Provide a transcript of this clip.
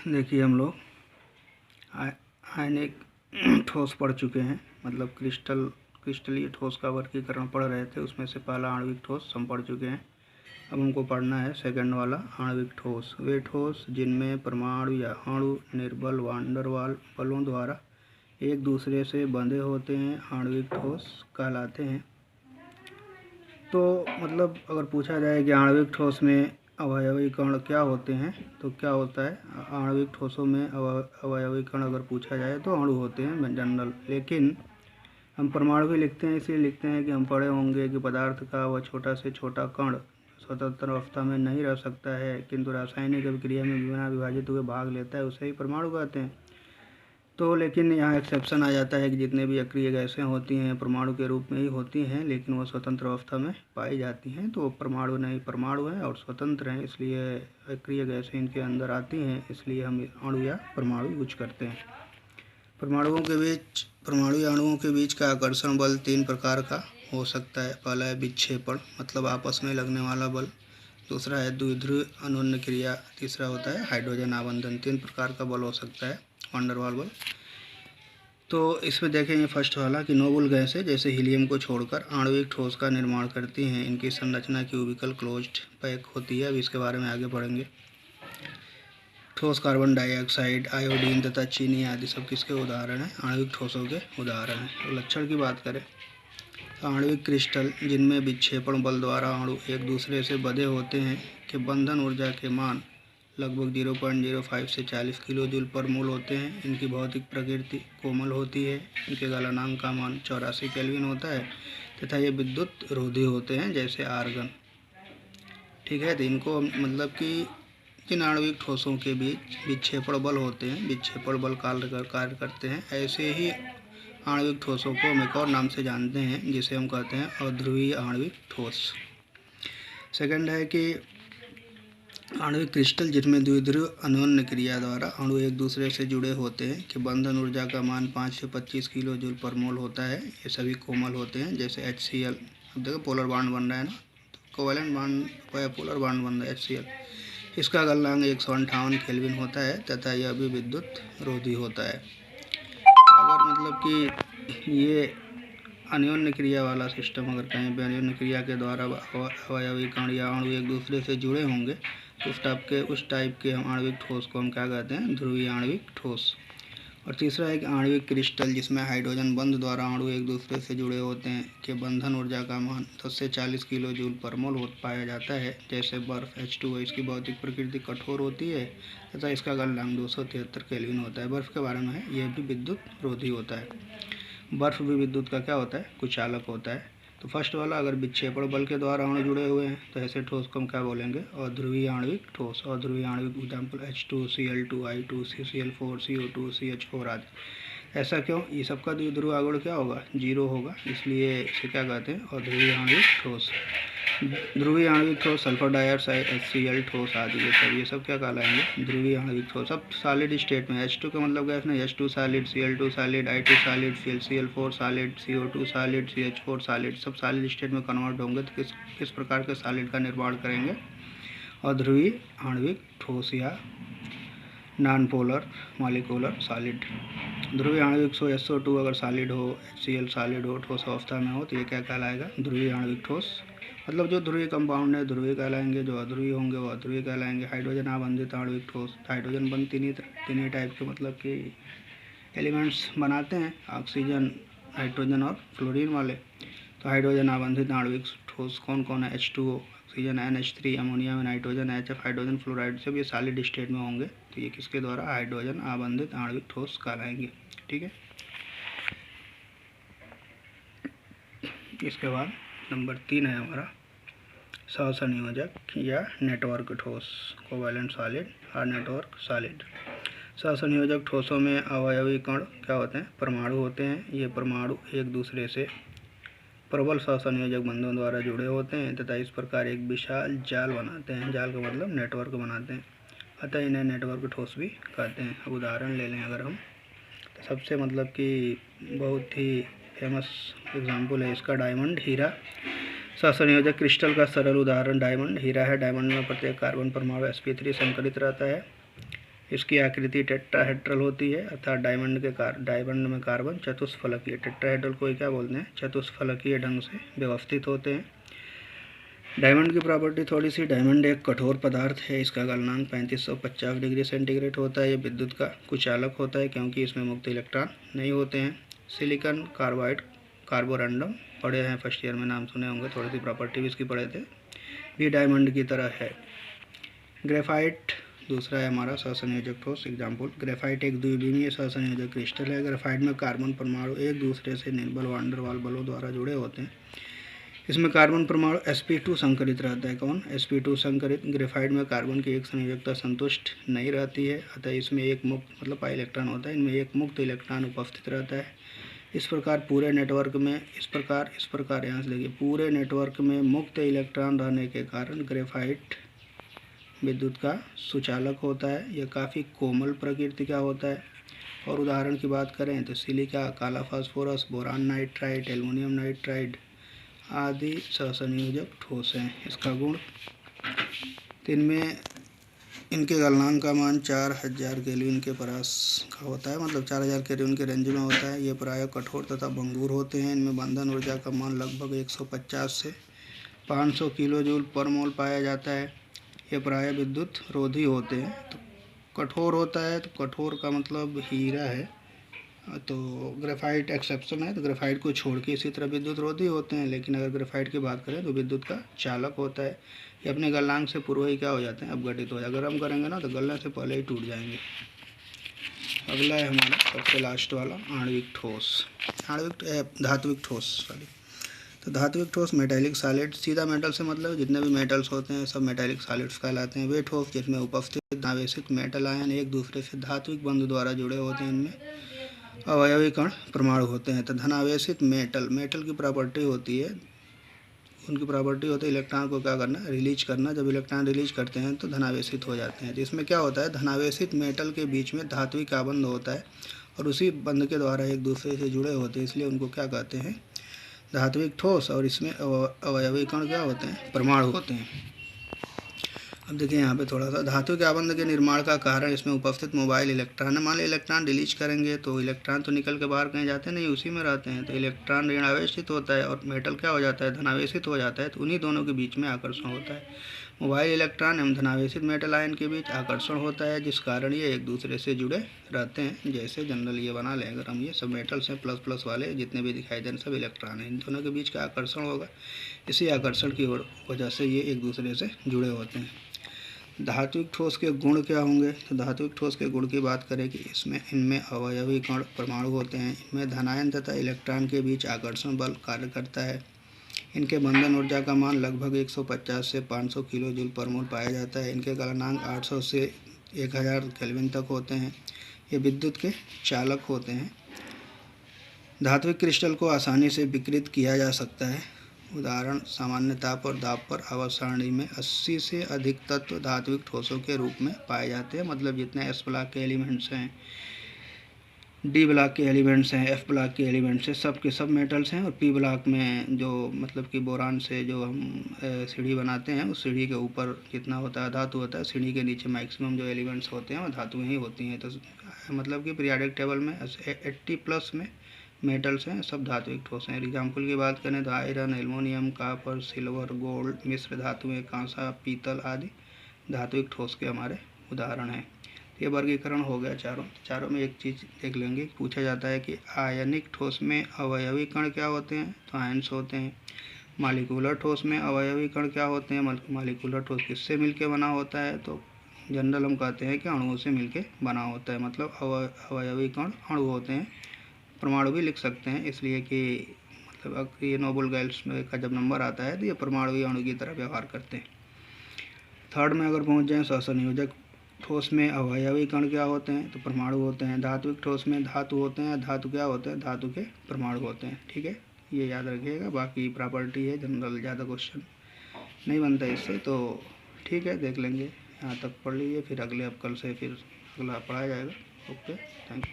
देखिए हम लोग आयनिक ठोस पढ़ चुके हैं, मतलब क्रिस्टलीय ठोस का वर्गीकरण पढ़ रहे थे। उसमें से पहला आणविक ठोस हम पढ़ चुके हैं। अब हमको पढ़ना है सेकंड वाला आणविक ठोस। वे ठोस जिनमें परमाणु या अणु निर्बल वान डेर वाल बलों द्वारा एक दूसरे से बंधे होते हैं आणविक ठोस कहलाते हैं। तो मतलब अगर पूछा जाए कि आणविक ठोस में अवयवी कण क्या होते हैं तो क्या होता है, आणविक ठोसों में अवयवी कण अगर पूछा जाए तो अणु होते हैं जनरल। लेकिन हम परमाणु भी लिखते हैं, इसलिए लिखते हैं कि हम पढ़े होंगे कि पदार्थ का वह छोटा से छोटा कण स्वतंत्र अवस्था में नहीं रह सकता है, किंतु रासायनिक अभिक्रिया में बिना विभाजित हुए भाग लेता है, उसे ही परमाणु कहते हैं। तो लेकिन यहाँ एक्सेप्शन आ जाता है कि जितने भी अक्रिय गैसें होती हैं परमाणु के रूप में ही होती हैं, लेकिन वो स्वतंत्र अवस्था में पाई जाती हैं, तो वो परमाणु नहीं, परमाणु हैं और स्वतंत्र हैं, इसलिए अक्रिय गैसें इनके अंदर आती हैं, इसलिए हम अणु या परमाणु यूज करते हैं। परमाणु या अणुओं के बीच का आकर्षण बल 3 प्रकार का हो सकता है। पहला है विक्षेपण, मतलब आपस में लगने वाला बल। दूसरा है द्विध्रुव अनुन्य क्रिया। तीसरा होता है हाइड्रोजन आबंधन। 3 प्रकार का बल हो सकता है, वान डेर वाल बल। तो इसमें देखेंगे फर्स्ट वाला कि नोबल गैसें जैसे हीलियम को छोड़कर आणविक ठोस का निर्माण करती हैं। इनकी संरचना क्यूबिकल क्लोज्ड पैक होती है। अब इसके बारे में आगे पढ़ेंगे। ठोस कार्बन डाइऑक्साइड, आयोडीन तथा चीनी आदि सब किसके उदाहरण हैं, आणविक ठोसों के उदाहरण हैं। तो लक्षण की बात करें तो आणविक क्रिस्टल जिनमें विक्षेपण बल द्वारा अणु एक दूसरे से बंधे होते हैं के बंधन ऊर्जा के मान लगभग 0.05 से 40 किलो जूल पर मोल होते हैं। इनकी भौतिक प्रकृति कोमल होती है। इनके गलनांक का मान 84 केल्विन होता है तथा ये विद्युत रोधी होते हैं जैसे आर्गन। ठीक है, तो इनको मतलब कि जिन आणविक ठोसों के बीच विक्षेपण बल होते हैं, विक्षेपण बल कार्य करते हैं, ऐसे ही आणविक ठोसों को हम एक और नाम से जानते हैं जिसे हम कहते हैं अध्रुवीय आणविक ठोस। सेकंड है कि आणविक क्रिस्टल जिनमें द्विध्रुव अनुन्य क्रिया द्वारा अणु एक दूसरे से जुड़े होते हैं कि बंधन ऊर्जा का मान 5 से 25 किलो जूल पर मोल होता है। ये सभी कोमल होते हैं जैसे HCl। अब देखो पोलर बॉन्ड बन रहा है ना, तो कोवैलेंट बॉन्ड पोलर बॉन्ड बन रहा है HCl। इसका गलनांक 158 केल्विन होता है तथा यह भी विद्युत रोधी होता है। अगर मतलब कि ये अन्योन्य क्रिया वाला सिस्टम, अगर कहीं पर अन्योन्य क्रिया के द्वारा अवयवी कण या अणु एक दूसरे से जुड़े होंगे तो उस टाइप के हम आणविक ठोस को हम क्या कहते हैं, ध्रुवीय आणविक ठोस। और तीसरा है कि आणविक क्रिस्टल जिसमें हाइड्रोजन बंध द्वारा अणु एक दूसरे से जुड़े होते हैं कि बंधन ऊर्जा का मान 10 से 40 किलो जूल पर मोल पाया जाता है जैसे बर्फ H2O। इसकी भौतिक प्रकृति कठोर होती है तथा इसका गलनांक 273 केल्विन होता है। बर्फ के बारे में है, यह भी विद्युत रोधी होता है। बर्फ भी विद्युत का क्या होता है, कुचालक होता है। तो फर्स्ट वाला अगर विक्षेपण बल के द्वारा अणु जुड़े हुए हैं तो ऐसे ठोस को हम क्या बोलेंगे, अध्रुवीय आणविक ठोस। अध्रुवीय आणविक example H2Cl2 I2 CCl4 CO2 CH4 आदि। ऐसा क्यों, ये सबका द्विध्रुव आगुण क्या होगा, 0 होगा, इसलिए इसे क्या कहते हैं, अध्रुवीय आणविक ठोस। ध्रुवीय आणविक ठोस सल्फर डाइऑक्साइड HCl ठोस आदि ये सब क्या कहलाएंगे, ध्रुवीय आणविक ठोस। अब सॉलिड स्टेट में H2 का मतलब गैस नहीं, H2 solid, Cl2 solid, I2 solid, CL4 solid, CO2 solid, CH4 solid, सब सॉलिड स्टेट में कन्वर्ट होंगे तो किस प्रकार के सॉलिड का निर्माण करेंगे, अध्रुवीय आणविक ठोस या नॉन पोलर मॉलिक्यूलर सॉलिड। ध्रुवीय आणविक SO2 अगर सॉलिड हो, HCl सॉलिड हो, ठोस अवस्था में हो तो ये क्या कहलाएगा, ध्रुवीय आणविक ठोस। मतलब जो ध्रुवीय कंपाउंड है ध्रुवीय कहलाएंगे, जो अध्रुवीय होंगे वो अध्रुवीय कहलाएंगे। हाइड्रोजन आबंधित आणविक ठोस, हाइड्रोजन बंद तीन टाइप के मतलब कि एलिमेंट्स बनाते हैं, ऑक्सीजन, नाइट्रोजन और फ्लोरीन वाले। तो हाइड्रोजन आबंधित आणविक ठोस कौन कौन है, H2O, ऑक्सीजन NH3, अमोनिया में नाइट्रोजन HF, हाइड्रोजन फ्लोराइड, जब ये सॉलिड स्टेट में होंगे तो ये किसके द्वारा, हाइड्रोजन आबंधित आणविक ठोस कहलाएंगे। ठीक है, इसके बाद नंबर 3 है हमारा सहसंयोजक या नेटवर्क ठोस, कोवैलेंट सॉलिड और नेटवर्क सॉलिड। सहसंयोजक ठोसों में अवयवी कण क्या होते हैं, परमाणु होते हैं। ये परमाणु एक दूसरे से प्रबल सहसंयोजक बंधों द्वारा जुड़े होते हैं तथा इस प्रकार एक विशाल जाल बनाते हैं। जाल का मतलब नेटवर्क बनाते हैं, अतः इन्हें नेटवर्क ठोस भी कहते हैं। अब उदाहरण ले लें अगर हम, तो सबसे मतलब कि बहुत ही फेमस एग्जाम्पल है इसका डायमंड, हीरा। सहसंयोजक क्रिस्टल का सरल उदाहरण डायमंड, हीरा है। डायमंड में प्रत्येक कार्बन परमाणु sp3 संकलित रहता है। इसकी आकृति टेट्राहेड्रल होती है अर्थात डायमंड में कार्बन चतुष्फलकीय, टेट्राहेड्रल को क्या बोलते हैं, चतुष्फलकीय ढंग से व्यवस्थित होते हैं। डायमंड की प्रॉपर्टी थोड़ी सी, डायमंड एक कठोर पदार्थ है, इसका गलनांक 3550 डिग्री सेंटीग्रेड होता है। ये विद्युत का कुचालक होता है क्योंकि इसमें मुक्त इलेक्ट्रॉन नहीं होते हैं। सिलिकॉन कार्बाइड कार्बोरंडम पढ़े हैं फर्स्ट ईयर में, नाम सुने होंगे, थोड़ी सी प्रॉपर्टी भी इसकी पढ़े थे, भी डायमंड की तरह है। ग्रेफाइट दूसरा है हमारा सहसंयोजक ठोस एग्जाम्पल। ग्रेफाइट एक द्विविमीय सहसंयोजक क्रिस्टल है। ग्रेफाइट में कार्बन परमाणु एक दूसरे से निर्बल वान डेर वाल्स बलों द्वारा जुड़े होते हैं। इसमें कार्बन परमाणु sp2 संकरित रहता है। कौन? sp2 संकरित। ग्रेफाइट में कार्बन की एक संयोजकता संतुष्ट नहीं रहती है, अतः इसमें एक मुक्त मतलब पाई इलेक्ट्रॉन होता है, इनमें एक मुक्त इलेक्ट्रॉन उपस्थित रहता है। इस प्रकार पूरे नेटवर्क में यहाँ से देखिए, पूरे नेटवर्क में मुक्त इलेक्ट्रॉन रहने के कारण ग्रेफाइट विद्युत का सुचालक होता है। यह काफ़ी कोमल प्रकृति का होता है। और उदाहरण की बात करें तो सिलिका, काला phosphorus, boron nitride, aluminium nitride आदि सहसंयोजक ठोस हैं। इसका गुण, इनमें इनके गलनांक का मान 4000 केल्विन के पास का होता है, मतलब 4000 केल्विन के रेंज में होता है। ये प्रायः कठोर तथा भंगुर होते हैं। इनमें बंधन ऊर्जा का मान लगभग 150 से 500 किलो जूल पर मोल पाया जाता है। ये प्रायः विद्युत रोधी होते हैं। तो कठोर होता है, तो कठोर का मतलब हीरा है, तो ग्रेफाइट एक्सेप्शन है, तो ग्रेफाइट को छोड़ के इसी तरह विद्युत रोधी होते हैं। लेकिन अगर ग्रेफाइट की बात करें तो विद्युत का चालक होता है। ये अपने गलनांक से पूर्व ही क्या हो जाते हैं, अपघटित हो जाए। अगर हम करेंगे ना तो गलने से पहले ही टूट जाएंगे। अगला है हमारा सबसे लास्ट वाला आणविक ठोस, धात्विक ठोस सॉरी। तो धात्विक ठोस मेटेलिक सॉलिड, सीधा मेटल से मतलब जितने भी मेटल्स होते हैं सब मेटेलिक सॉलिड्स कहलाते हैं। वे ठोस जिसमें उपस्थित आवेशित मेटल आयन एक दूसरे से धात्विक बंध द्वारा जुड़े होते हैं। इनमें अवयवी कण परमाणु होते हैं। तो धनावेशित मेटल की प्रॉपर्टी होती है, उनकी प्रॉपर्टी होती है इलेक्ट्रॉन को क्या करना, रिलीज करना। जब इलेक्ट्रॉन रिलीज करते हैं तो धनावेशित हो जाते हैं। तो इसमें क्या होता है, धनावेशित मेटल के बीच में धात्विक आबंध होता है और उसी बंध के द्वारा एक दूसरे से जुड़े होते हैं, इसलिए उनको क्या कहते हैं, धात्विक ठोस। और इसमें अवयवी कण क्या होते हैं, परमाणु होते हैं। अब देखिए यहाँ पे थोड़ा सा धातु के आबंध के निर्माण का कारण इसमें उपस्थित मोबाइल इलेक्ट्रॉन है। मान लीजिए इलेक्ट्रॉन रिलीज करेंगे तो इलेक्ट्रॉन तो निकल के बाहर कहीं जाते नहीं, उसी में रहते हैं। तो इलेक्ट्रॉन ऋण आवेशित होता है और मेटल क्या हो जाता है, धनावेशित हो जाता है। तो उन्हीं दोनों के बीच में आकर्षण होता है। मोबाइल इलेक्ट्रॉन एवं धनावेशित मेटल आयन के बीच आकर्षण होता है, जिस कारण ये एक दूसरे से जुड़े रहते हैं। जैसे जनरल ये बना लें अगर हम, ये सब मेटल्स हैं, प्लस प्लस वाले जितने भी दिखाई दे सब इलेक्ट्रॉन हैं, इन दोनों के बीच का आकर्षण होगा। इसी आकर्षण की वजह से ये एक दूसरे से जुड़े होते हैं। धात्विक ठोस के गुण क्या होंगे, तो धात्विक ठोस के गुण की बात करें कि इनमें अवयवी कण परमाणु होते हैं। इनमें धनायन तथा इलेक्ट्रॉन के बीच आकर्षण बल कार्य करता है। इनके बंधन ऊर्जा का मान लगभग 150 से 500 किलो जूल पर मोल पाया जाता है। इनके गलनांक 800 से 1000 केल्विन तक होते हैं। ये विद्युत के चालक होते हैं। धात्विक क्रिस्टल को आसानी से विकृत किया जा सकता है। उदाहरण, सामान्य ताप और दाब पर आवर्त सारणी में 80 से अधिक तत्व धात्विक ठोसों के रूप में पाए जाते हैं। मतलब जितने एस ब्लॉक के एलिमेंट्स हैं, डी ब्लॉक के एलिमेंट्स हैं, एफ ब्लॉक के एलिमेंट्स हैं, सब के सब मेटल्स हैं। और पी ब्लॉक में जो मतलब कि बोरान से जो हम सीढ़ी बनाते हैं, उस सीढ़ी के ऊपर जितना होता है धातु होता है, सीढ़ी के नीचे मैक्सिमम जो एलिमेंट्स होते हैं वो धातुएं ही होती हैं। तो मतलब कि पीरियाडिक टेबल में 80+ में मेटल्स हैं, सब धात्विक ठोस हैं। एग्जाम्पल की बात करें तो iron, aluminium, copper, silver, gold, मिश्र धातुएं, कांसा, पीतल आदि धात्विक ठोस के हमारे उदाहरण हैं। ये वर्गीकरण हो गया चारों में एक चीज़ देख लेंगे, पूछा जाता है कि आयनिक ठोस में अवयवी कण क्या होते हैं, तो आयन्स होते हैं। मालिकुलर ठोस में अवयवी कण क्या होते हैं, मालिकुलर ठोस किससे मिलके बना होता है, तो जनरल हम कहते हैं कि अणुओं से मिलके बना होता है। मतलब अवयवी कण अणु होते हैं, परमाणु भी लिख सकते हैं, इसलिए कि मतलब अब ये नोबेल गैस का जब नंबर आता है तो ये परमाणु अणु की तरह व्यवहार करते हैं। थर्ड में अगर पहुंच जाएं, सहसंयोजक ठोस में अवयवी कण क्या होते हैं, तो परमाणु होते हैं। धात्विक ठोस में धातु होते हैं, धातु क्या होते हैं, धातु के परमाणु होते हैं। ठीक है, ये याद रखिएगा। बाकी प्रॉपर्टी है जनरल, ज़्यादा क्वेश्चन नहीं बनता इससे, तो ठीक है देख लेंगे। यहाँ तक पढ़ लीजिए, फिर अगले कल से फिर अगला पढ़ाया जाएगा। Okay, thank you.